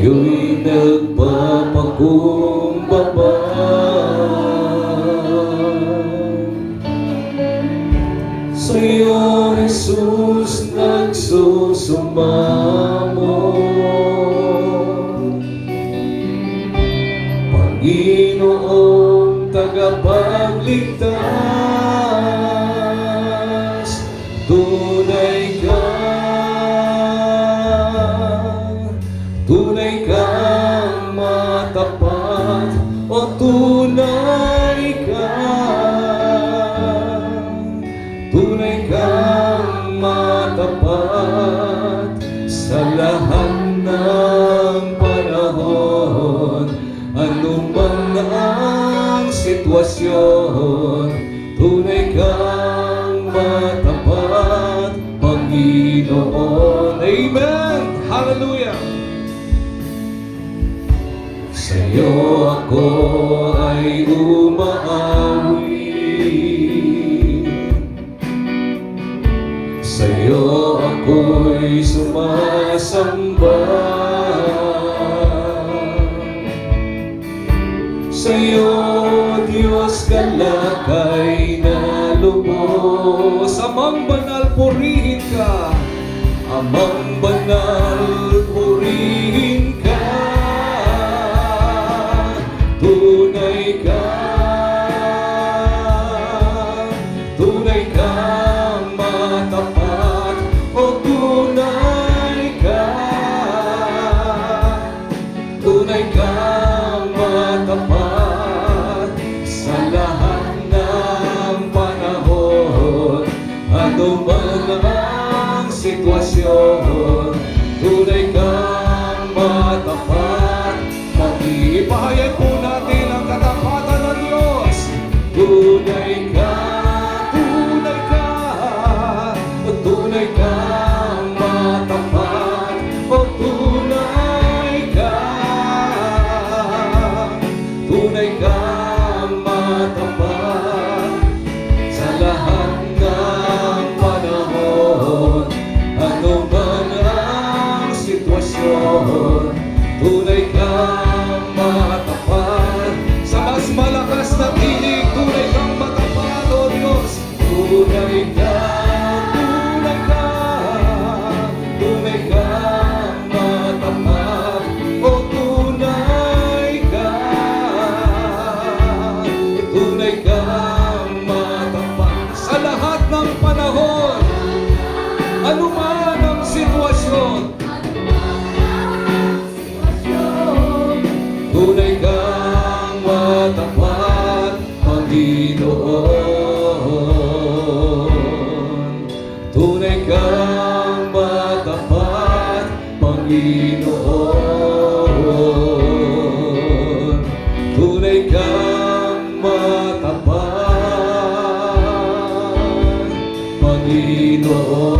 Sa'yo'y nagpapakumbaba. Sa'yo, Jesus, nagsusumamo. Panginoong tagapagligtas, tunay kang matapat, o tunay kang matapat sa lahat ng panahon. Anuman ang sitwasyon, tunay kang matapat, Panginoon. Amen! Hallelujah! Sa'yo ako ay umaawi, sa'yo ako'y sumasamba, sa'yo, Diyos, kalakay na lubos. Amang banal, purihin ka. Amang banal, purihin ka. Tunay kang matapat, o tunay kang matapat sa lahat ng panahon. Ano man ang sitwasyon, tunay kang matapat. Ipahayag po natin ang katapatan ng Diyos. Tunay kang matapat, o tunay kang matapat sa lahat ng panahon. Ano man ang sitwasyon, tunay kang matapat. Sa mas malakas na tinig, tunay kang matapat, o Diyos. Tunay kang matapat, o tunay kang matapat sa lahat ng panahon. Ano man ang sitwasyon, tunay kang matapat, Panginoon. Tunay kang matapat, Panginoon. Tunay kang matapat, Panginoon.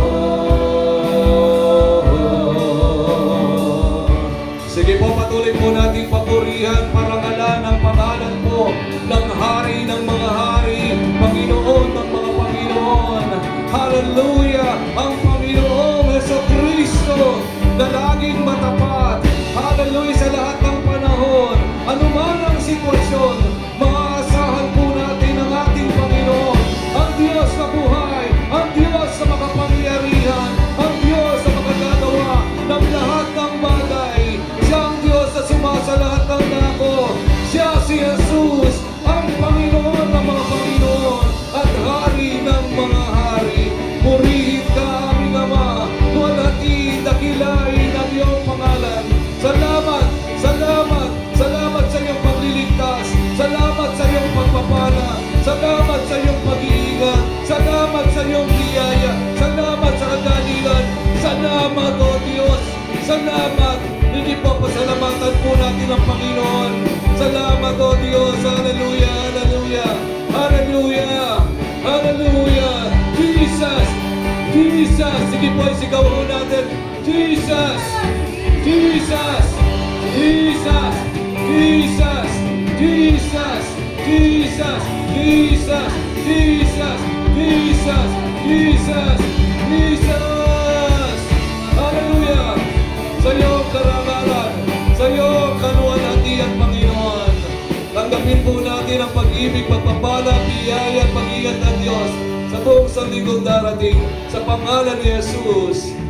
Sige po, patuloy po nating papurihan, parangalan ang pangalan po ng Hari ng mga hari, Panginoon ng mga Panginoon. Hallelujah! Ang Panginoong Jesucristo na laging matapat. Hallelujah! Sa lahat ng panahon, anuman ang sitwasyon, maaasahan po natin ang ating Panginoon, ang Diyos na buhay, ang Diyos na makapangyarihan, ang Diyos na makagagawa ng lahat ng bagay. Siya ang Diyos na sumasa lahat ng dako. Siya si Jesus, ang Panginoon ng mga Panginoon at Hari ng mga hari. Purihin ka, aming Ama, luwalhati, dakilain ang iyong pangalan. Salamat, salamat, salamat sa iyong pagliligtas. Salamat sa iyong pagpapala. Salamat sa iyong pag-iingat. Salamat sa iyong biyaya. Salamat sa kagalingan. Salamat, O Diyos. Salamat. Hindi po, pasalamatan po natin ang Panginoon. Salamat, O Diyos. Hallelujah, hallelujah, hallelujah, hallelujah. Jesus, Jesus. Sige po, isigaw po natin. Jesus, Jesus, Jesus, Jesus, Jesus, Jesus, Jesus, Jesus, Jesus, Jesus, Jesus. Hallelujah. Sa iyong karangalan, sa natin ang pag-ibig, pagpapala, biyaya, pag-ingat ng Diyos sa buong sanlingkong darating. Sa pangalan ni Jesus.